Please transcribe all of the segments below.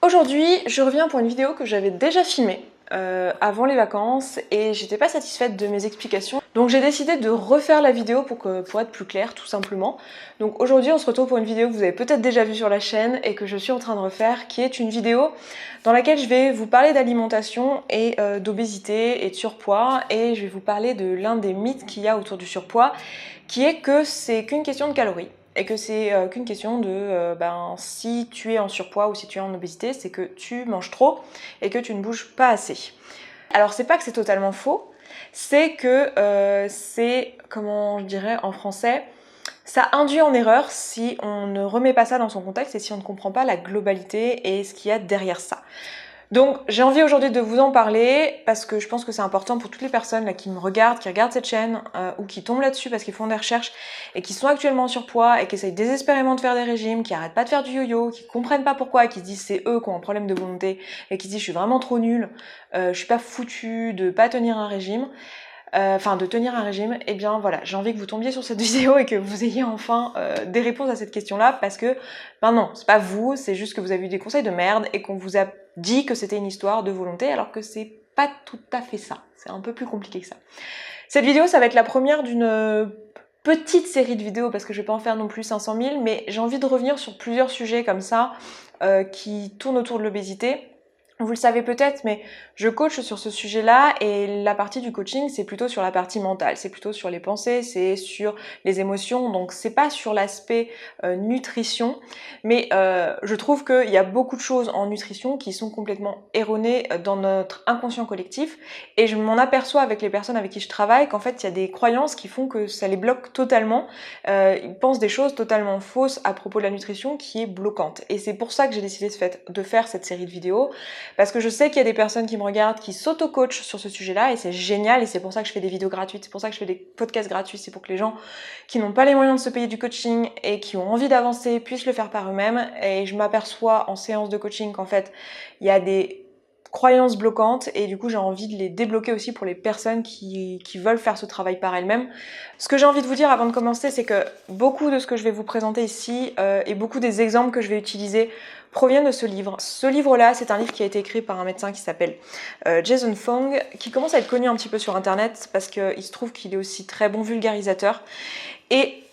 Aujourd'hui, je reviens pour une vidéo que j'avais déjà filmée avant les vacances et j'étais pas satisfaite de mes explications. Donc j'ai décidé de refaire la vidéo pour être plus claire, tout simplement. Donc aujourd'hui, on se retrouve pour une vidéo que vous avez peut-être déjà vue sur la chaîne et que je suis en train de refaire, qui est une vidéo dans laquelle je vais vous parler d'alimentation et d'obésité et de surpoids, et je vais vous parler de l'un des mythes qu'il y a autour du surpoids, qui est que c'est qu'une question de calories. Et que c'est qu'une question de si tu es en surpoids ou si tu es en obésité, c'est que tu manges trop et que tu ne bouges pas assez. Alors c'est pas que c'est totalement faux, c'est que comment je dirais en français, ça induit en erreur si on ne remet pas ça dans son contexte et si on ne comprend pas la globalité et ce qu'il y a derrière ça. Donc j'ai envie aujourd'hui de vous en parler parce que je pense que c'est important pour toutes les personnes là, qui me regardent, qui regardent cette chaîne ou qui tombent là-dessus parce qu'ils font des recherches et qui sont actuellement en surpoids et qui essayent désespérément de faire des régimes, qui arrêtent pas de faire du yo-yo, qui comprennent pas pourquoi, qui se disent c'est eux qui ont un problème de volonté et qui se disent je suis vraiment trop nulle, je suis pas foutue de pas tenir un régime. De tenir un régime, et bien voilà, j'ai envie que vous tombiez sur cette vidéo et que vous ayez enfin des réponses à cette question-là, parce que, non, c'est pas vous, c'est juste que vous avez eu des conseils de merde et qu'on vous a dit que c'était une histoire de volonté, alors que c'est pas tout à fait ça, c'est un peu plus compliqué que ça. Cette vidéo, ça va être la première d'une petite série de vidéos, parce que je vais pas en faire non plus 500 000, mais j'ai envie de revenir sur plusieurs sujets comme ça, qui tournent autour de l'obésité. Vous le savez peut-être, mais je coach sur ce sujet-là et la partie du coaching, c'est plutôt sur la partie mentale, c'est plutôt sur les pensées, c'est sur les émotions, donc c'est pas sur l'aspect nutrition, mais je trouve qu'il y a beaucoup de choses en nutrition qui sont complètement erronées dans notre inconscient collectif et je m'en aperçois avec les personnes avec qui je travaille qu'en fait il y a des croyances qui font que ça les bloque totalement, ils pensent des choses totalement fausses à propos de la nutrition qui est bloquante et c'est pour ça que j'ai décidé de faire cette série de vidéos. Parce que je sais qu'il y a des personnes qui me regardent, qui s'auto-coachent sur ce sujet-là, et c'est génial, et c'est pour ça que je fais des vidéos gratuites, c'est pour ça que je fais des podcasts gratuits, c'est pour que les gens qui n'ont pas les moyens de se payer du coaching et qui ont envie d'avancer puissent le faire par eux-mêmes. Et je m'aperçois en séance de coaching qu'en fait, il y a des croyances bloquantes et du coup j'ai envie de les débloquer aussi pour les personnes qui veulent faire ce travail par elles-mêmes. Ce que j'ai envie de vous dire avant de commencer, c'est que beaucoup de ce que je vais vous présenter ici et beaucoup des exemples que je vais utiliser proviennent de ce livre. Ce livre-là, c'est un livre qui a été écrit par un médecin qui s'appelle Jason Fung, qui commence à être connu un petit peu sur internet parce qu'il se trouve qu'il est aussi très bon vulgarisateur. Et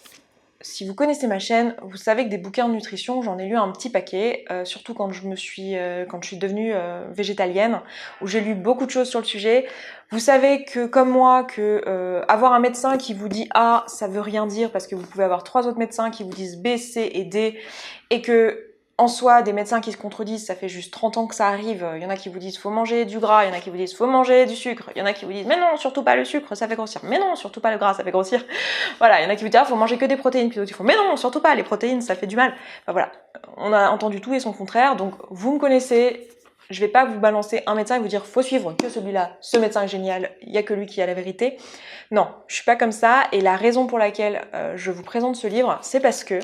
si vous connaissez ma chaîne, vous savez que des bouquins de nutrition, j'en ai lu un petit paquet, surtout quand je suis devenue végétalienne, où j'ai lu beaucoup de choses sur le sujet. Vous savez que, comme moi, avoir un médecin qui vous dit A, ça veut rien dire, parce que vous pouvez avoir 3 autres médecins qui vous disent B, C et D, et que en soi, des médecins qui se contredisent, ça fait juste 30 ans que ça arrive. Il y en a qui vous disent faut manger du gras, il y en a qui vous disent faut manger du sucre, il y en a qui vous disent mais non, surtout pas le sucre, ça fait grossir, mais non, surtout pas le gras, ça fait grossir. Voilà, il y en a qui vous disent faut manger que des protéines, puis d'autres qui font mais non, surtout pas, les protéines, ça fait du mal. Enfin voilà, on a entendu tout et son contraire, donc vous me connaissez, je vais pas vous balancer un médecin et vous dire faut suivre que celui-là, ce médecin est génial, il y a que lui qui a la vérité. Non, je suis pas comme ça, et la raison pour laquelle je vous présente ce livre, c'est parce que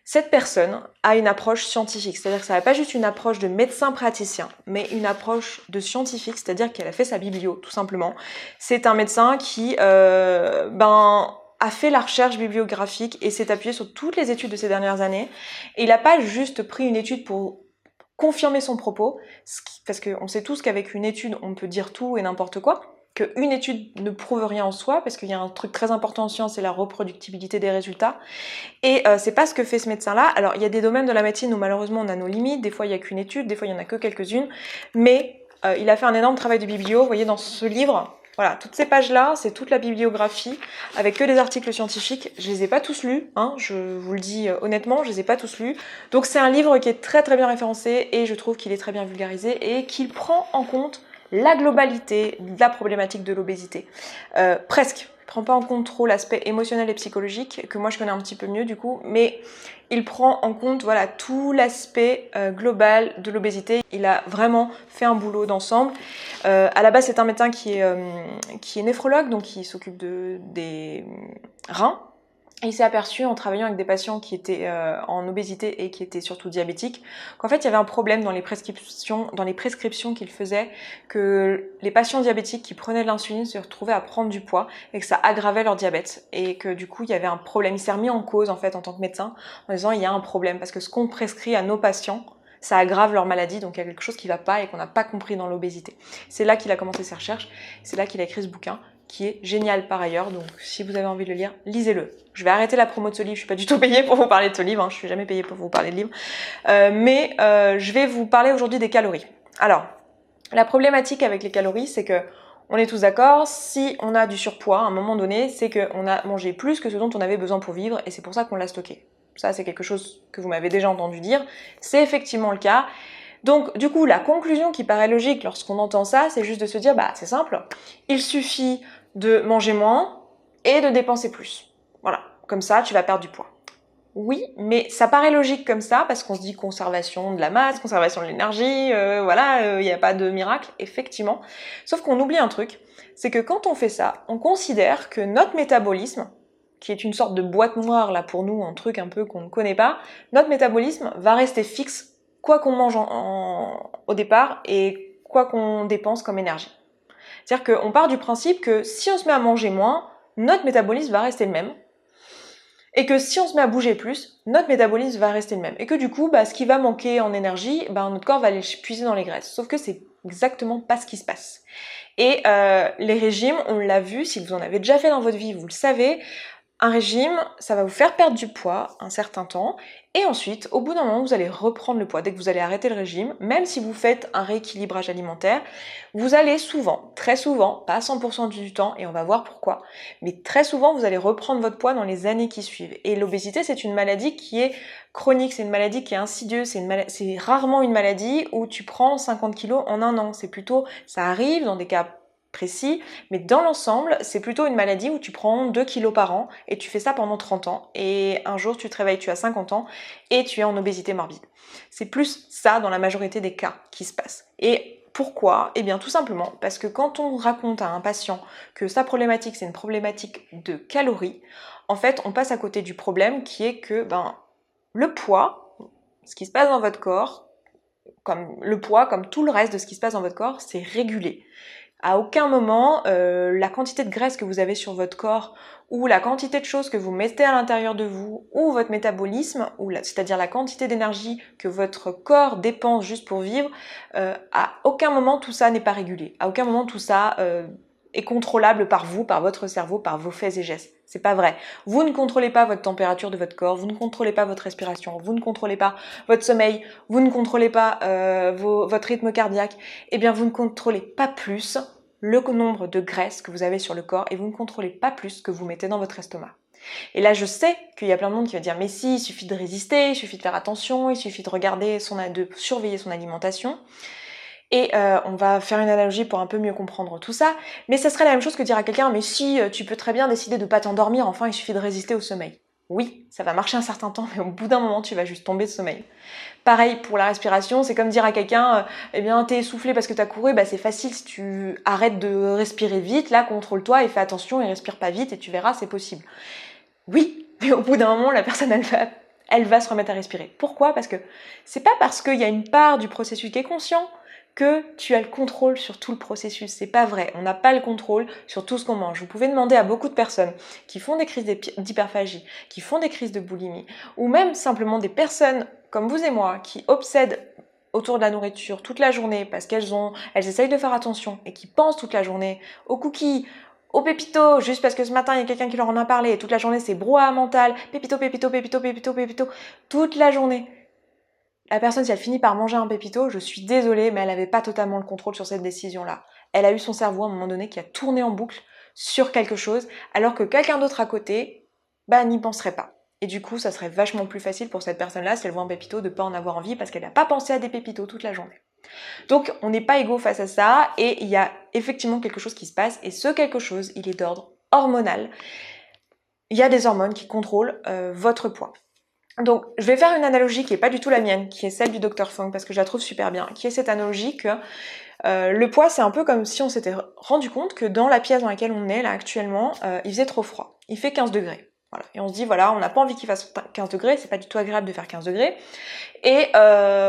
cette personne a une approche scientifique, c'est-à-dire que ça n'est pas juste une approche de médecin praticien, mais une approche de scientifique, c'est-à-dire qu'elle a fait sa biblio, tout simplement. C'est un médecin qui a fait la recherche bibliographique et s'est appuyé sur toutes les études de ces dernières années. Et il n'a pas juste pris une étude pour confirmer son propos, parce qu'on sait tous qu'avec une étude, on peut dire tout et n'importe quoi, qu'une étude ne prouve rien en soi, parce qu'il y a un truc très important en science, c'est la reproductibilité des résultats. Et c'est pas ce que fait ce médecin-là. Alors, il y a des domaines de la médecine où malheureusement on a nos limites, des fois il n'y a qu'une étude, des fois il n'y en a que quelques-unes, mais il a fait un énorme travail de biblio. Vous voyez dans ce livre, voilà, toutes ces pages-là, c'est toute la bibliographie, avec que des articles scientifiques. Je les ai pas tous lus, hein, je vous le dis honnêtement, je les ai pas tous lus. Donc c'est un livre qui est très très bien référencé, et je trouve qu'il est très bien vulgarisé, et qu'il prend en compte la globalité de la problématique de l'obésité. Presque. Il prend pas en compte trop l'aspect émotionnel et psychologique, que moi je connais un petit peu mieux du coup, mais il prend en compte voilà, tout l'aspect global de l'obésité. Il a vraiment fait un boulot d'ensemble. À la base, c'est un médecin qui est néphrologue, donc qui s'occupe des reins. Et il s'est aperçu en travaillant avec des patients qui étaient en obésité et qui étaient surtout diabétiques, qu'en fait il y avait un problème dans les prescriptions qu'il faisait, que les patients diabétiques qui prenaient de l'insuline se retrouvaient à prendre du poids et que ça aggravait leur diabète, et que du coup il y avait un problème. Il s'est remis en cause en fait en tant que médecin en disant il y a un problème, parce que ce qu'on prescrit à nos patients, ça aggrave leur maladie, donc il y a quelque chose qui va pas et qu'on n'a pas compris dans l'obésité. C'est là qu'il a commencé ses recherches, c'est là qu'il a écrit ce bouquin, qui est génial par ailleurs, donc si vous avez envie de le lire, lisez-le. Je vais arrêter la promo de ce livre, je suis pas du tout payée pour vous parler de ce livre, hein, je suis jamais payée pour vous parler de livre, mais je vais vous parler aujourd'hui des calories. Alors, la problématique avec les calories, c'est que on est tous d'accord, si on a du surpoids à un moment donné, c'est qu'on a mangé plus que ce dont on avait besoin pour vivre et c'est pour ça qu'on l'a stocké. Ça, c'est quelque chose que vous m'avez déjà entendu dire, c'est effectivement le cas. Donc, du coup, la conclusion qui paraît logique lorsqu'on entend ça, c'est juste de se dire, bah, c'est simple, il suffit de manger moins et de dépenser plus. Voilà, comme ça, tu vas perdre du poids. Oui, mais ça paraît logique comme ça, parce qu'on se dit conservation de la masse, conservation de l'énergie, voilà, il n'y a pas de miracle, effectivement. Sauf qu'on oublie un truc, c'est que quand on fait ça, on considère que notre métabolisme, qui est une sorte de boîte noire là pour nous, un truc un peu qu'on ne connaît pas, notre métabolisme va rester fixe, quoi qu'on mange au départ et quoi qu'on dépense comme énergie. C'est-à-dire qu'on part du principe que si on se met à manger moins, notre métabolisme va rester le même, et que si on se met à bouger plus, notre métabolisme va rester le même. Et que du coup, ce qui va manquer en énergie, notre corps va aller puiser dans les graisses. Sauf que c'est exactement pas ce qui se passe. Et les régimes, on l'a vu, si vous en avez déjà fait dans votre vie, vous le savez, un régime, ça va vous faire perdre du poids un certain temps, et ensuite, au bout d'un moment, vous allez reprendre le poids. Dès que vous allez arrêter le régime, même si vous faites un rééquilibrage alimentaire, vous allez souvent, très souvent, pas à 100% du temps, et on va voir pourquoi, mais très souvent, vous allez reprendre votre poids dans les années qui suivent. Et l'obésité, c'est une maladie qui est chronique, c'est une maladie qui est insidieuse, c'est rarement une maladie où tu prends 50 kilos en un an. C'est plutôt, ça arrive dans des cas précis, mais dans l'ensemble, c'est plutôt une maladie où tu prends 2 kilos par an et tu fais ça pendant 30 ans et un jour tu te réveilles, tu as 50 ans et tu es en obésité morbide. C'est plus ça dans la majorité des cas qui se passe. Et pourquoi? Eh bien tout simplement parce que quand on raconte à un patient que sa problématique c'est une problématique de calories, en fait on passe à côté du problème qui est que le poids, ce qui se passe dans votre corps, comme le poids, comme tout le reste de ce qui se passe dans votre corps, c'est régulé. À aucun moment, la quantité de graisse que vous avez sur votre corps ou la quantité de choses que vous mettez à l'intérieur de vous ou votre métabolisme, c'est-à-dire la quantité d'énergie que votre corps dépense juste pour vivre, à aucun moment tout ça n'est pas régulé. À aucun moment tout ça est contrôlable par vous, par votre cerveau, par vos faits et gestes. C'est pas vrai. Vous ne contrôlez pas votre température de votre corps, vous ne contrôlez pas votre respiration, vous ne contrôlez pas votre sommeil, vous ne contrôlez pas votre rythme cardiaque. Eh bien, vous ne contrôlez pas plus le nombre de graisses que vous avez sur le corps et vous ne contrôlez pas plus ce que vous mettez dans votre estomac. Et là, je sais qu'il y a plein de monde qui va dire « Mais si, il suffit de résister, il suffit de faire attention, il suffit de regarder, de surveiller son alimentation. » Et on va faire une analogie pour un peu mieux comprendre tout ça. Mais ça serait la même chose que dire à quelqu'un « Mais si, tu peux très bien décider de ne pas t'endormir, enfin, il suffit de résister au sommeil. » Oui, ça va marcher un certain temps, mais au bout d'un moment, tu vas juste tomber de sommeil. Pareil pour la respiration, c'est comme dire à quelqu'un eh bien t'es essoufflé parce que t'as couru, c'est facile si tu arrêtes de respirer vite, là contrôle-toi et fais attention et respire pas vite et tu verras, c'est possible. Oui, mais au bout d'un moment, la personne elle va se remettre à respirer. Pourquoi? Parce que c'est pas parce qu'il y a une part du processus qui est conscient que tu as le contrôle sur tout le processus. C'est pas vrai. On n'a pas le contrôle sur tout ce qu'on mange. Vous pouvez demander à beaucoup de personnes qui font des crises d'hyperphagie, qui font des crises de boulimie, ou même simplement des personnes comme vous et moi qui obsèdent autour de la nourriture toute la journée parce qu'elles essayent de faire attention et qui pensent toute la journée aux cookies, aux pépitos, juste parce que ce matin il y a quelqu'un qui leur en a parlé et toute la journée c'est brouhaha mental, pépito, pépito, pépito, pépito, pépito, toute la journée. La personne, si elle finit par manger un pépito, je suis désolée, mais elle n'avait pas totalement le contrôle sur cette décision-là. Elle a eu son cerveau à un moment donné qui a tourné en boucle sur quelque chose, alors que quelqu'un d'autre à côté, n'y penserait pas. Et du coup, ça serait vachement plus facile pour cette personne-là, si elle voit un pépito, de ne pas en avoir envie, parce qu'elle n'a pas pensé à des pépitos toute la journée. Donc, on n'est pas égaux face à ça, et il y a effectivement quelque chose qui se passe, et ce quelque chose, il est d'ordre hormonal. Il y a des hormones qui contrôlent votre poids. Donc, je vais faire une analogie qui n'est pas du tout la mienne, qui est celle du Dr Fung, parce que je la trouve super bien, qui est cette analogie que le poids, c'est un peu comme si on s'était rendu compte que dans la pièce dans laquelle on est, là, actuellement, il faisait trop froid. Il fait 15 degrés. Voilà. Et on se dit, voilà, on n'a pas envie qu'il fasse 15 degrés, c'est pas du tout agréable de faire 15 degrés, et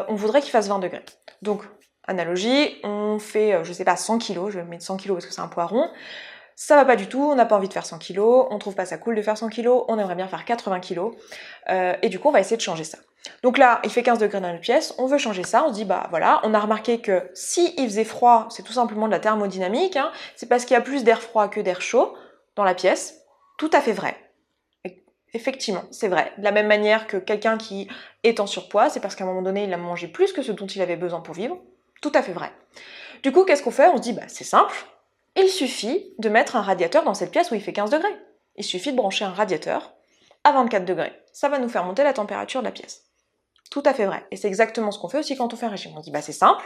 on voudrait qu'il fasse 20 degrés. Donc, analogie, on fait, je sais pas, 100 kilos, je vais mettre 100 kilos parce que c'est un poids rond, ça va pas du tout, on n'a pas envie de faire 100 kilos, on trouve pas ça cool de faire 100 kilos, on aimerait bien faire 80 kilos, et du coup on va essayer de changer ça. Donc là, il fait 15 degrés dans la pièce, on veut changer ça, on se dit bah voilà, on a remarqué que si il faisait froid, c'est tout simplement de la thermodynamique, hein, c'est parce qu'il y a plus d'air froid que d'air chaud dans la pièce, tout à fait vrai. Effectivement, c'est vrai. De la même manière que quelqu'un qui est en surpoids, c'est parce qu'à un moment donné, il a mangé plus que ce dont il avait besoin pour vivre, tout à fait vrai. Du coup, qu'est-ce qu'on fait? On se dit bah c'est simple, il suffit de mettre un radiateur dans cette pièce où il fait 15 degrés. Il suffit de brancher un radiateur à 24 degrés. Ça va nous faire monter la température de la pièce. Tout à fait vrai. Et c'est exactement ce qu'on fait aussi quand on fait un régime. On dit, bah c'est simple,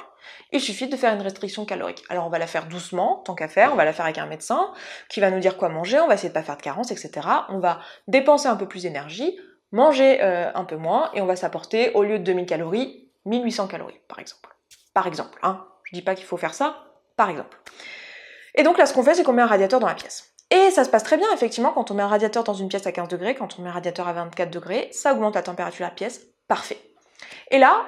il suffit de faire une restriction calorique. Alors on va la faire doucement, tant qu'à faire, on va la faire avec un médecin qui va nous dire quoi manger, on va essayer de pas faire de carence, etc. On va dépenser un peu plus d'énergie, manger un peu moins, et on va s'apporter, au lieu de 2000 calories, 1800 calories, par exemple. Par exemple, hein. Je dis pas qu'il faut faire ça, par exemple. Et donc là, ce qu'on fait, c'est qu'on met un radiateur dans la pièce. Et ça se passe très bien, effectivement, quand on met un radiateur dans une pièce à 15 degrés, quand on met un radiateur à 24 degrés, ça augmente la température de la pièce, parfait. Et là,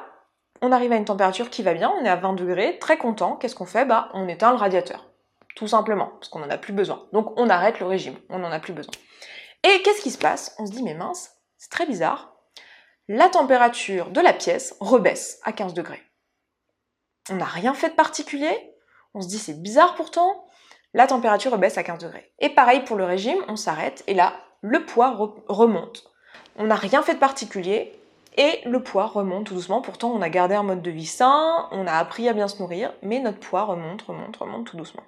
on arrive à une température qui va bien, on est à 20 degrés, très content, qu'est-ce qu'on fait? Bah, on éteint le radiateur, tout simplement, parce qu'on n'en a plus besoin. Donc on arrête le régime, on n'en a plus besoin. Et qu'est-ce qui se passe? On se dit, mais mince, c'est très bizarre, la température de la pièce rebaisse à 15 degrés. On n'a rien fait de particulier, on se dit, c'est bizarre pourtant, la température rebaisse à 15 degrés. Et pareil pour le régime, on s'arrête, et là, le poids remonte. On n'a rien fait de particulier, et le poids remonte tout doucement. Pourtant, on a gardé un mode de vie sain, on a appris à bien se nourrir, mais notre poids remonte tout doucement.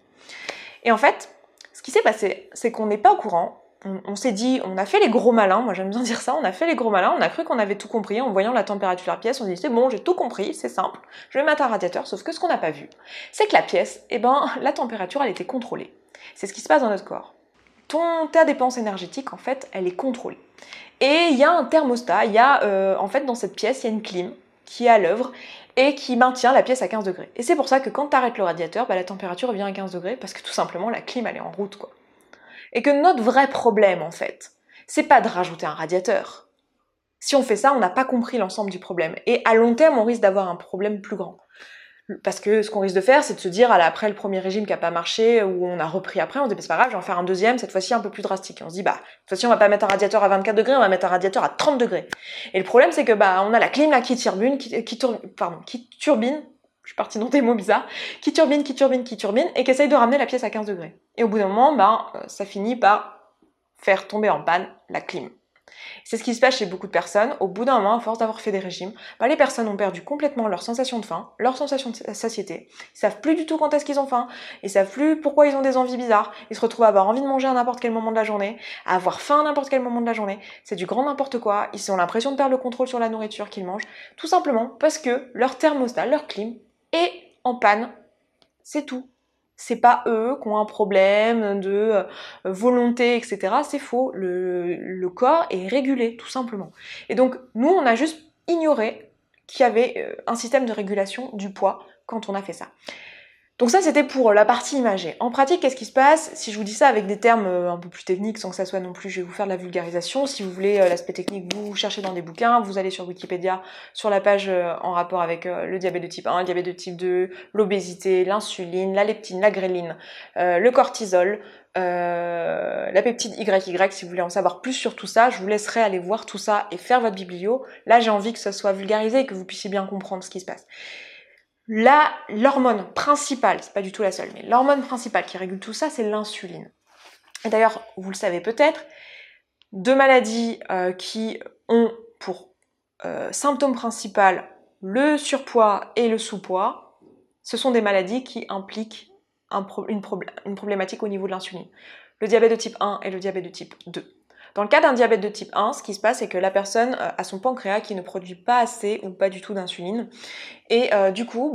Et en fait, ce qui s'est passé, c'est qu'on n'est pas au courant. On s'est dit, on a fait les gros malins, moi j'aime bien dire ça, on a fait les gros malins, on a cru qu'on avait tout compris en voyant la température de la pièce, on s'est dit, c'est bon, j'ai tout compris, c'est simple, je vais mettre un radiateur, sauf que ce qu'on n'a pas vu, c'est que la pièce, la température, elle était contrôlée. C'est ce qui se passe dans notre corps. Ta dépense énergétique, en fait, elle est contrôlée. Et il y a un thermostat, en fait, dans cette pièce, il y a une clim qui est à l'œuvre et qui maintient la pièce à 15 degrés. Et c'est pour ça que quand tu arrêtes le radiateur, la température revient à 15 degrés parce que tout simplement, la clim, elle est en route, quoi. Et que notre vrai problème, en fait, c'est pas de rajouter un radiateur. Si on fait ça, on n'a pas compris l'ensemble du problème. Et à long terme, on risque d'avoir un problème plus grand. Parce que ce qu'on risque de faire, c'est de se dire, après le premier régime qui n'a pas marché, ou on a repris après, on se dit, c'est pas grave, je vais en faire un deuxième, cette fois-ci un peu plus drastique. Et on se dit, de toute façon, on va pas mettre un radiateur à 24 degrés, on va mettre un radiateur à 30 degrés. Et le problème, c'est que, on a la clim là qui turbine, je suis partie dans des mots bizarres, qui turbine, et qui essaye de ramener la pièce à 15 degrés. Et au bout d'un moment, ça finit par faire tomber en panne la clim. C'est ce qui se passe chez beaucoup de personnes. Au bout d'un moment, à force d'avoir fait des régimes, les personnes ont perdu complètement leur sensation de faim, leur sensation de satiété. Ils savent plus du tout quand est-ce qu'ils ont faim. Ils savent plus pourquoi ils ont des envies bizarres. Ils se retrouvent à avoir envie de manger à n'importe quel moment de la journée, à avoir faim à n'importe quel moment de la journée. C'est du grand n'importe quoi. Ils ont l'impression de perdre le contrôle sur la nourriture qu'ils mangent. Tout simplement parce que leur thermostat, leur clim est en panne. C'est tout. C'est pas eux qui ont un problème de volonté, etc. C'est faux. Le corps est régulé, tout simplement. Et donc, nous, on a juste ignoré qu'il y avait un système de régulation du poids quand on a fait ça. Donc ça, c'était pour la partie imagée. En pratique, qu'est-ce qui se passe? Si je vous dis ça avec des termes un peu plus techniques, sans que ça soit non plus, je vais vous faire de la vulgarisation. Si vous voulez l'aspect technique, vous cherchez dans des bouquins, vous allez sur Wikipédia, sur la page en rapport avec le diabète de type 1, le diabète de type 2, l'obésité, l'insuline, la leptine, la gréline, le cortisol, la peptide YY. Si vous voulez en savoir plus sur tout ça, je vous laisserai aller voir tout ça et faire votre biblio. Là, j'ai envie que ça soit vulgarisé et que vous puissiez bien comprendre ce qui se passe. L'hormone principale, c'est pas du tout la seule, mais l'hormone principale qui régule tout ça, c'est l'insuline. Et d'ailleurs, vous le savez peut-être, deux maladies qui ont pour symptôme principal le surpoids et le sous-poids, ce sont des maladies qui impliquent une problématique au niveau de l'insuline. Le diabète de type 1 et le diabète de type 2. Dans le cas d'un diabète de type 1, ce qui se passe, c'est que la personne a son pancréas qui ne produit pas assez ou pas du tout d'insuline. Et du coup,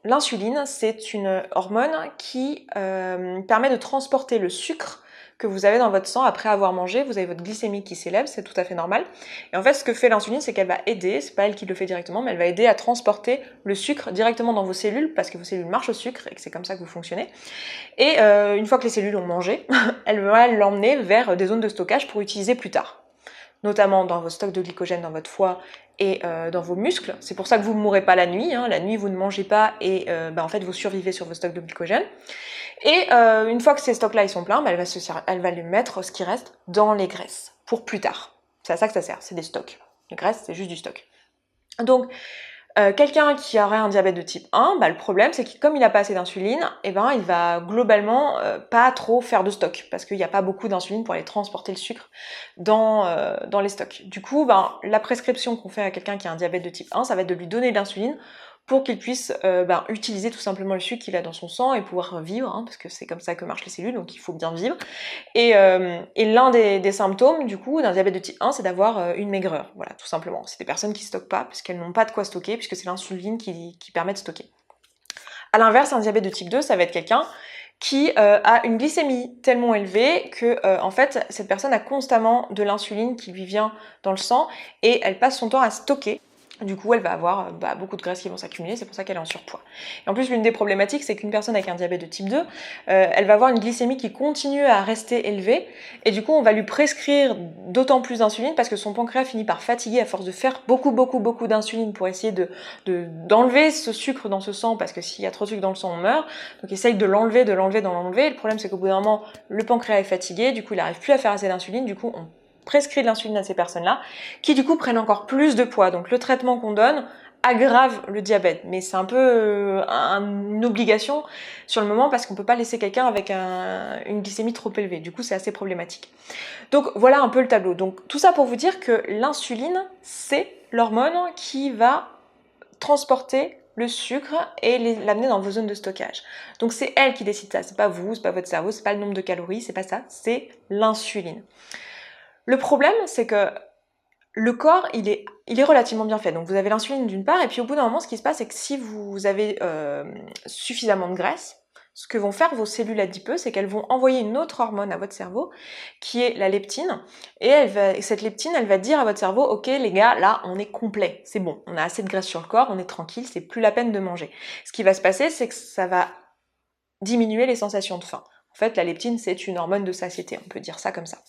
l'insuline, c'est une hormone qui permet de transporter le sucre que vous avez dans votre sang après avoir mangé. Vous avez votre glycémie qui s'élève, c'est tout à fait normal. Et en fait, ce que fait l'insuline, c'est qu'elle va aider, c'est pas elle qui le fait directement, mais elle va aider à transporter le sucre directement dans vos cellules, parce que vos cellules marchent au sucre et que c'est comme ça que vous fonctionnez. Et une fois que les cellules ont mangé, elle va l'emmener vers des zones de stockage pour utiliser plus tard. Notamment dans vos stocks de glycogène dans votre foie et dans vos muscles. C'est pour ça que vous ne mourrez pas la nuit. La nuit, vous ne mangez pas et en fait, vous survivez sur vos stocks de glycogène. Et une fois que ces stocks-là ils sont pleins, elle va les mettre, ce qui reste, dans les graisses, pour plus tard. C'est à ça que ça sert, c'est des stocks. Les graisses, c'est juste du stock. Donc, quelqu'un qui aurait un diabète de type 1, le problème c'est que comme il n'a pas assez d'insuline, il va globalement pas trop faire de stock parce qu'il n'y a pas beaucoup d'insuline pour aller transporter le sucre dans les stocks. Du coup, la prescription qu'on fait à quelqu'un qui a un diabète de type 1, ça va être de lui donner de l'insuline pour qu'il puisse utiliser tout simplement le sucre qu'il a dans son sang et pouvoir vivre, parce que c'est comme ça que marchent les cellules, donc il faut bien vivre. Et l'un des symptômes du coup d'un diabète de type 1, c'est d'avoir une maigreur, voilà, tout simplement. C'est des personnes qui stockent pas, puisqu'elles n'ont pas de quoi stocker, puisque c'est l'insuline qui permet de stocker. À l'inverse, un diabète de type 2, ça va être quelqu'un qui a une glycémie tellement élevée que en fait cette personne a constamment de l'insuline qui lui vient dans le sang et elle passe son temps à stocker. Du coup, elle va avoir beaucoup de graisses qui vont s'accumuler, c'est pour ça qu'elle est en surpoids. Et en plus, l'une des problématiques, c'est qu'une personne avec un diabète de type 2, elle va avoir une glycémie qui continue à rester élevée, et du coup, on va lui prescrire d'autant plus d'insuline parce que son pancréas finit par fatiguer à force de faire beaucoup d'insuline pour essayer d'enlever ce sucre dans ce sang, parce que s'il y a trop de sucre dans le sang, on meurt. Donc, il essaye de l'enlever. Le problème, c'est qu'au bout d'un moment, le pancréas est fatigué, du coup, il n'arrive plus à faire assez d'insuline, du coup, on prescrit de l'insuline à ces personnes-là, qui du coup prennent encore plus de poids. Donc le traitement qu'on donne aggrave le diabète, mais c'est un peu une obligation sur le moment parce qu'on peut pas laisser quelqu'un avec une glycémie trop élevée. Du coup, c'est assez problématique. Donc voilà un peu le tableau. Donc tout ça pour vous dire que l'insuline, c'est l'hormone qui va transporter le sucre et l'amener dans vos zones de stockage. Donc c'est elle qui décide ça, c'est pas vous, c'est pas votre cerveau, c'est pas le nombre de calories, c'est pas ça, c'est l'insuline. Le problème, c'est que le corps, il est relativement bien fait. Donc vous avez l'insuline d'une part, et puis au bout d'un moment, ce qui se passe, c'est que si vous avez suffisamment de graisse, ce que vont faire vos cellules adipeuses, c'est qu'elles vont envoyer une autre hormone à votre cerveau, qui est la leptine, et cette leptine, elle va dire à votre cerveau, ok les gars, là on est complet, c'est bon, on a assez de graisse sur le corps, on est tranquille, c'est plus la peine de manger. Ce qui va se passer, c'est que ça va diminuer les sensations de faim. En fait, la leptine, c'est une hormone de satiété, on peut dire ça comme ça.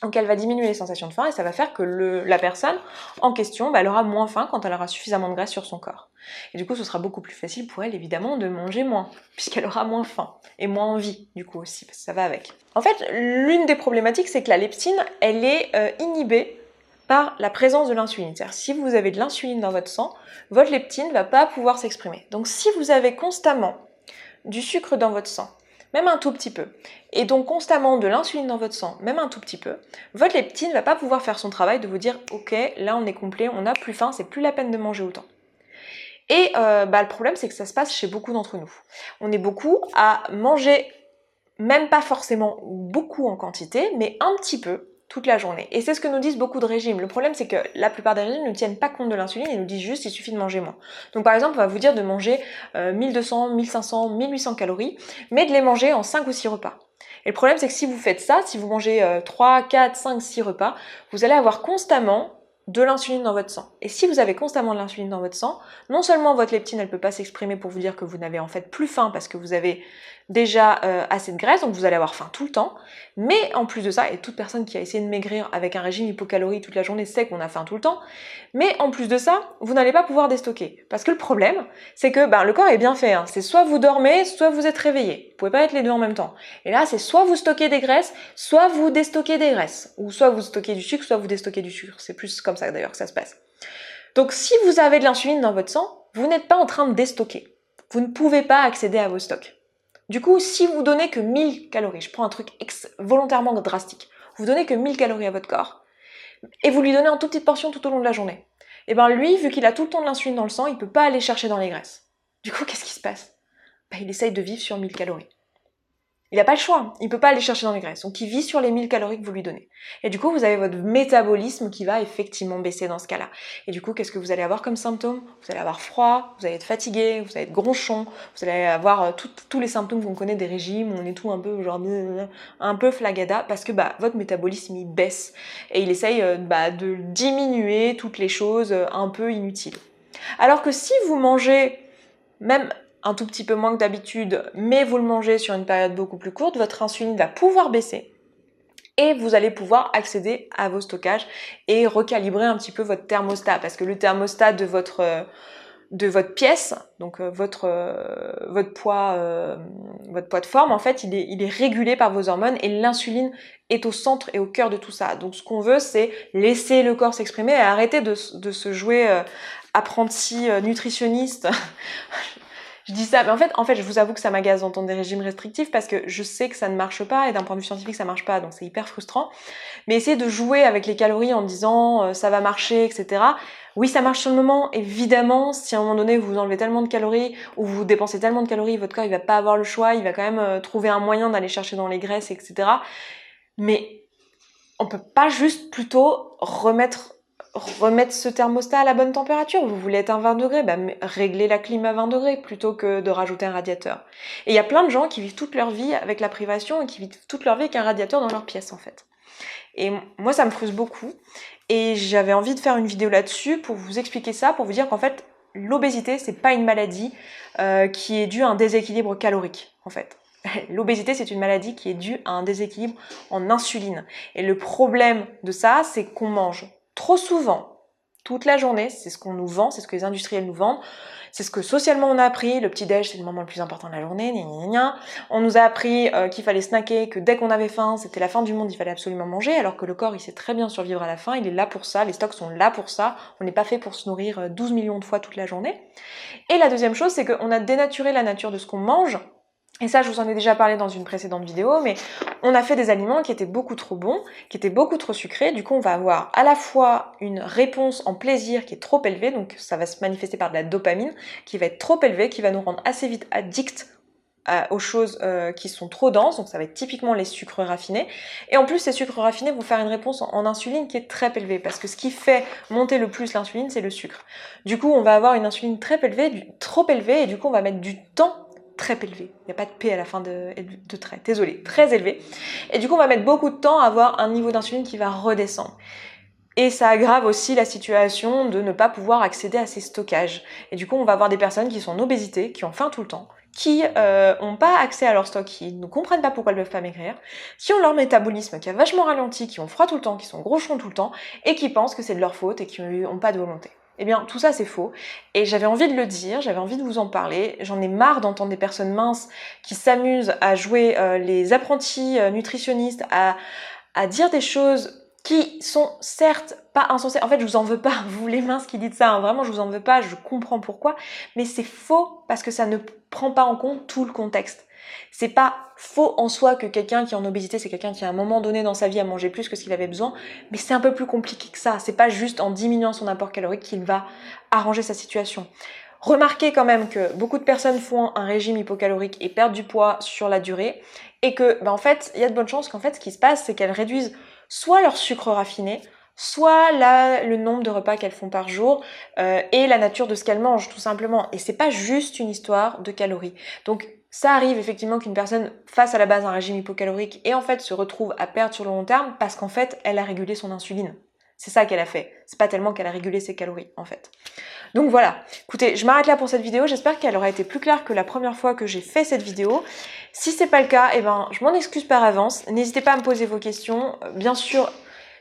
Donc elle va diminuer les sensations de faim et ça va faire que la personne en question, elle aura moins faim quand elle aura suffisamment de graisse sur son corps. Et du coup, ce sera beaucoup plus facile pour elle, évidemment, de manger moins, puisqu'elle aura moins faim et moins envie, du coup aussi, parce que ça va avec. En fait, l'une des problématiques, c'est que la leptine, elle est inhibée par la présence de l'insuline. C'est-à-dire, si vous avez de l'insuline dans votre sang, votre leptine ne va pas pouvoir s'exprimer. Donc si vous avez constamment du sucre dans votre sang, même un tout petit peu, et donc constamment de l'insuline dans votre sang, même un tout petit peu, votre leptine ne va pas pouvoir faire son travail de vous dire « Ok, là on est complet, on n'a plus faim, c'est plus la peine de manger autant ». Et le problème, c'est que ça se passe chez beaucoup d'entre nous. On est beaucoup à manger, même pas forcément beaucoup en quantité, mais un petit peu, toute la journée. Et c'est ce que nous disent beaucoup de régimes. Le problème, c'est que la plupart des régimes ne tiennent pas compte de l'insuline et nous disent juste qu'il suffit de manger moins. Donc par exemple, on va vous dire de manger 1200, 1500, 1800 calories, mais de les manger en 5 ou 6 repas. Et le problème, c'est que si vous faites ça, si vous mangez 3, 4, 5, 6 repas, vous allez avoir constamment de l'insuline dans votre sang. Et si vous avez constamment de l'insuline dans votre sang, non seulement votre leptine, elle peut pas s'exprimer pour vous dire que vous n'avez en fait plus faim parce que vous avez déjà assez de graisse, donc vous allez avoir faim tout le temps, mais en plus de ça, et toute personne qui a essayé de maigrir avec un régime hypocalorie toute la journée sait qu'on a faim tout le temps, mais en plus de ça, vous n'allez pas pouvoir déstocker. Parce que le problème, c'est que le corps est bien fait, c'est soit vous dormez, soit vous êtes réveillé. Vous pouvez pas être les deux en même temps. Et là, c'est soit vous stockez des graisses, soit vous déstockez des graisses. Ou soit vous stockez du sucre, soit vous déstockez du sucre. C'est plus comme ça d'ailleurs que ça se passe. Donc si vous avez de l'insuline dans votre sang, vous n'êtes pas en train de déstocker. Vous ne pouvez pas accéder à vos stocks. Du coup, si vous donnez que 1000 calories, je prends un truc volontairement drastique, vous donnez que 1000 calories à votre corps, et vous lui donnez en toute petite portion tout au long de la journée, et lui, vu qu'il a tout le temps de l'insuline dans le sang, il peut pas aller chercher dans les graisses. Du coup, qu'est-ce qui se passe ? Il essaye de vivre sur 1000 calories. Il n'a pas le choix, il peut pas aller chercher dans les graisses, donc il vit sur les 1000 calories que vous lui donnez. Et du coup, vous avez votre métabolisme qui va effectivement baisser dans ce cas-là. Et du coup, qu'est-ce que vous allez avoir comme symptômes ? Vous allez avoir froid, vous allez être fatigué, vous allez être gronchon, vous allez avoir tous les symptômes qu'on connaît des régimes, où on est tout un peu genre un peu flagada, parce que votre métabolisme il baisse et il essaye de diminuer toutes les choses un peu inutiles. Alors que si vous mangez même un tout petit peu moins que d'habitude, mais vous le mangez sur une période beaucoup plus courte, votre insuline va pouvoir baisser et vous allez pouvoir accéder à vos stockages et recalibrer un petit peu votre thermostat, parce que le thermostat de votre pièce, donc votre poids de forme, en fait, il est régulé par vos hormones et l'insuline est au centre et au cœur de tout ça. Donc ce qu'on veut, c'est laisser le corps s'exprimer et arrêter de se jouer apprenti nutritionniste. Je dis ça, mais en fait, je vous avoue que ça m'agace d'entendre des régimes restrictifs parce que je sais que ça ne marche pas et d'un point de vue scientifique, ça marche pas, donc c'est hyper frustrant. Mais essayer de jouer avec les calories en disant ça va marcher, etc. Oui, ça marche sur le moment, évidemment. Si à un moment donné vous enlevez tellement de calories ou vous dépensez tellement de calories, votre corps il va pas avoir le choix, il va quand même trouver un moyen d'aller chercher dans les graisses, etc. Mais on peut pas juste plutôt remettre ce thermostat à la bonne température. Vous voulez être à 20 degrés, bah, réglez la clim à 20 degrés plutôt que de rajouter un radiateur. Et il y a plein de gens qui vivent toute leur vie avec la privation et qui vivent toute leur vie avec un radiateur dans leur pièce en fait. Et moi ça me frustre beaucoup et j'avais envie de faire une vidéo là-dessus pour vous expliquer ça, pour vous dire qu'en fait l'obésité c'est pas une maladie qui est due à un déséquilibre calorique en fait. L'obésité, c'est une maladie qui est due à un déséquilibre en insuline. Et le problème de ça, c'est qu'on mange trop souvent, toute la journée, c'est ce qu'on nous vend, c'est ce que les industriels nous vendent, c'est ce que socialement on a appris, le petit-déj c'est le moment le plus important de la journée, gna gna gna. On nous a appris qu'il fallait snacker, que dès qu'on avait faim, c'était la fin du monde, il fallait absolument manger, alors que le corps il sait très bien survivre à la faim, il est là pour ça, les stocks sont là pour ça, on n'est pas fait pour se nourrir 12 millions de fois toute la journée. Et la deuxième chose, c'est qu'on a dénaturé la nature de ce qu'on mange. Et ça, je vous en ai déjà parlé dans une précédente vidéo, mais on a fait des aliments qui étaient beaucoup trop bons, qui étaient beaucoup trop sucrés. Du coup, on va avoir à la fois une réponse en plaisir qui est trop élevée, donc ça va se manifester par de la dopamine, qui va être trop élevée, qui va nous rendre assez vite addicts aux choses qui sont trop denses, donc ça va être typiquement les sucres raffinés. Et en plus, ces sucres raffinés vont faire une réponse en insuline qui est très élevée, parce que ce qui fait monter le plus l'insuline, c'est le sucre. Du coup, on va avoir une insuline très élevée, trop élevée, et du coup, on va mettre du temps très élevé. Il n'y a pas de P à la fin de trait. Désolé, très élevé. Et du coup, on va mettre beaucoup de temps à avoir un niveau d'insuline qui va redescendre. Et ça aggrave aussi la situation de ne pas pouvoir accéder à ces stockages. Et du coup, on va avoir des personnes qui sont en obésité, qui ont faim tout le temps, qui n'ont pas accès à leur stock, qui ne comprennent pas pourquoi elles ne peuvent pas maigrir, qui ont leur métabolisme qui a vachement ralenti, qui ont froid tout le temps, qui sont grochons tout le temps, et qui pensent que c'est de leur faute et qui n'ont pas de volonté. Eh bien, tout ça, c'est faux. Et j'avais envie de le dire, j'avais envie de vous en parler. J'en ai marre d'entendre des personnes minces qui s'amusent à jouer les apprentis nutritionnistes, à dire des choses qui sont certes pas insensées. En fait, je vous en veux pas, vous les minces qui dites ça, hein. Vraiment, je vous en veux pas, je comprends pourquoi. Mais c'est faux parce que ça ne prend pas en compte tout le contexte. C'est pas faux en soi que quelqu'un qui est en obésité, c'est quelqu'un qui à un moment donné dans sa vie a mangé plus que ce qu'il avait besoin, mais c'est un peu plus compliqué que ça. C'est pas juste en diminuant son apport calorique qu'il va arranger sa situation. Remarquez quand même que beaucoup de personnes font un régime hypocalorique et perdent du poids sur la durée, et que en fait, il y a de bonnes chances qu'en fait ce qui se passe, c'est qu'elles réduisent soit leur sucre raffiné, soit le nombre de repas qu'elles font par jour et la nature de ce qu'elles mangent tout simplement. Et c'est pas juste une histoire de calories. Donc ça arrive effectivement qu'une personne fasse à la base un régime hypocalorique et en fait se retrouve à perdre sur le long terme parce qu'en fait elle a régulé son insuline. C'est ça qu'elle a fait. C'est pas tellement qu'elle a régulé ses calories en fait. Donc voilà, écoutez, je m'arrête là pour cette vidéo, j'espère qu'elle aura été plus claire que la première fois que j'ai fait cette vidéo. Si c'est pas le cas, eh ben, je m'en excuse par avance, n'hésitez pas à me poser vos questions. Bien sûr,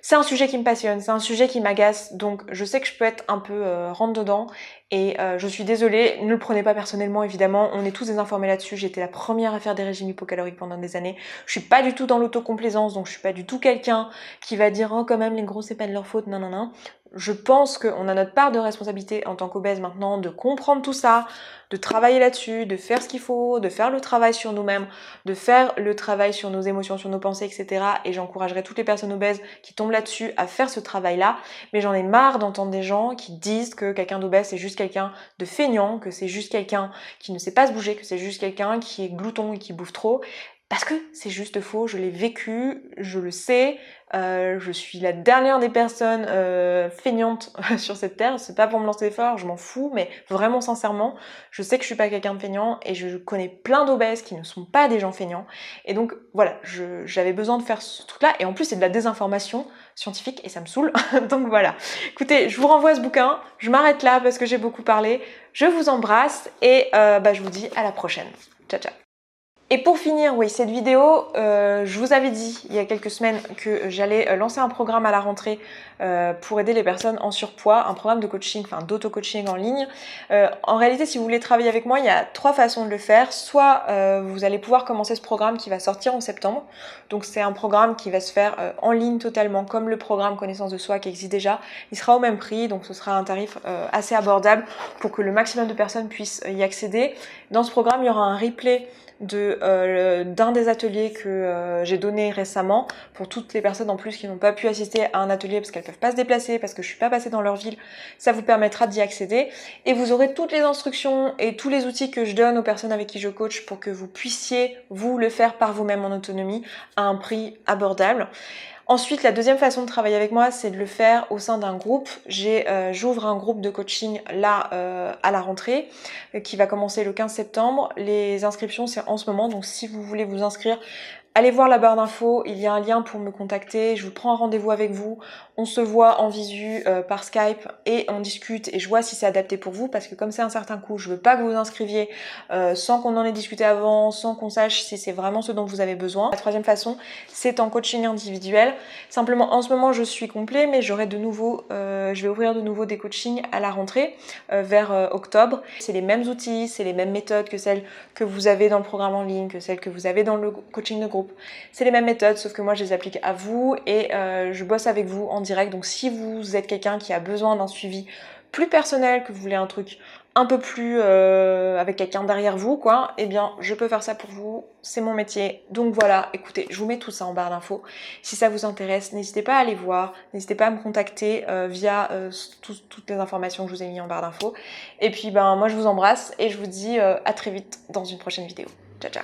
c'est un sujet qui me passionne, c'est un sujet qui m'agace, donc je sais que je peux être un peu rentre dedans et je suis désolée, ne le prenez pas personnellement évidemment, on est tous désinformés là-dessus, j'ai été la première à faire des régimes hypocaloriques pendant des années, je suis pas du tout dans l'autocomplaisance, donc je suis pas du tout quelqu'un qui va dire oh quand même les gros c'est pas de leur faute, non non non. Je pense qu'on a notre part de responsabilité en tant qu'obèse maintenant de comprendre tout ça, de travailler là-dessus, de faire ce qu'il faut, de faire le travail sur nous-mêmes, de faire le travail sur nos émotions, sur nos pensées, etc. Et j'encouragerai toutes les personnes obèses qui tombent là-dessus à faire ce travail-là. Mais j'en ai marre d'entendre des gens qui disent que quelqu'un d'obèse c'est juste quelqu'un de feignant, que c'est juste quelqu'un qui ne sait pas se bouger, que c'est juste quelqu'un qui est glouton et qui bouffe trop. Parce que c'est juste faux, je l'ai vécu, je le sais, je suis la dernière des personnes feignantes sur cette terre, c'est pas pour me lancer fort, je m'en fous, mais vraiment sincèrement, je sais que je suis pas quelqu'un de feignant et je connais plein d'obèses qui ne sont pas des gens feignants, et donc voilà, j'avais besoin de faire ce truc là, et en plus c'est de la désinformation scientifique et ça me saoule, donc voilà. Écoutez, je vous renvoie à ce bouquin, je m'arrête là parce que j'ai beaucoup parlé, je vous embrasse et je vous dis à la prochaine. Ciao ciao. Et pour finir, oui, cette vidéo, je vous avais dit il y a quelques semaines que j'allais lancer un programme à la rentrée pour aider les personnes en surpoids, un programme de coaching, enfin d'auto-coaching en ligne. En réalité, si vous voulez travailler avec moi, il y a 3 façons de le faire. Soit vous allez pouvoir commencer ce programme qui va sortir en septembre. Donc c'est un programme qui va se faire en ligne totalement, comme le programme Connaissance de Soi qui existe déjà. Il sera au même prix, donc ce sera un tarif assez abordable pour que le maximum de personnes puissent y accéder. Dans ce programme, il y aura un replay d'un des ateliers que j'ai donné récemment pour toutes les personnes en plus qui n'ont pas pu assister à un atelier parce qu'elles peuvent pas se déplacer, parce que je suis pas passée dans leur ville. Ça vous permettra d'y accéder et vous aurez toutes les instructions et tous les outils que je donne aux personnes avec qui je coach pour que vous puissiez vous le faire par vous-même en autonomie à un prix abordable. Ensuite, la deuxième façon de travailler avec moi, c'est de le faire au sein d'un groupe. J'ouvre un groupe de coaching là à la rentrée qui va commencer le 15 septembre. Les inscriptions, c'est en ce moment, donc si vous voulez vous inscrire, allez voir la barre d'infos, il y a un lien pour me contacter, je vous prends un rendez-vous avec vous, on se voit en visu par Skype et on discute et je vois si c'est adapté pour vous parce que comme c'est un certain coût, je veux pas que vous vous inscriviez sans qu'on en ait discuté avant, sans qu'on sache si c'est vraiment ce dont vous avez besoin. La troisième façon, c'est en coaching individuel. Simplement en ce moment je suis complet mais j'aurai de nouveau, je vais ouvrir de nouveau des coachings à la rentrée vers octobre. C'est les mêmes outils, c'est les mêmes méthodes que celles que vous avez dans le programme en ligne, que celles que vous avez dans le coaching de groupe. C'est les mêmes méthodes sauf que moi je les applique à vous et je bosse avec vous en direct. Donc si vous êtes quelqu'un qui a besoin d'un suivi plus personnel, que vous voulez un truc un peu plus avec quelqu'un derrière vous quoi, eh bien je peux faire ça pour vous, c'est mon métier. Donc voilà, écoutez, je vous mets tout ça en barre d'infos. Si ça vous intéresse, n'hésitez pas à aller voir, n'hésitez pas à me contacter via toutes les informations que je vous ai mis en barre d'infos. Et puis ben moi je vous embrasse et je vous dis à très vite dans une prochaine vidéo. Ciao ciao.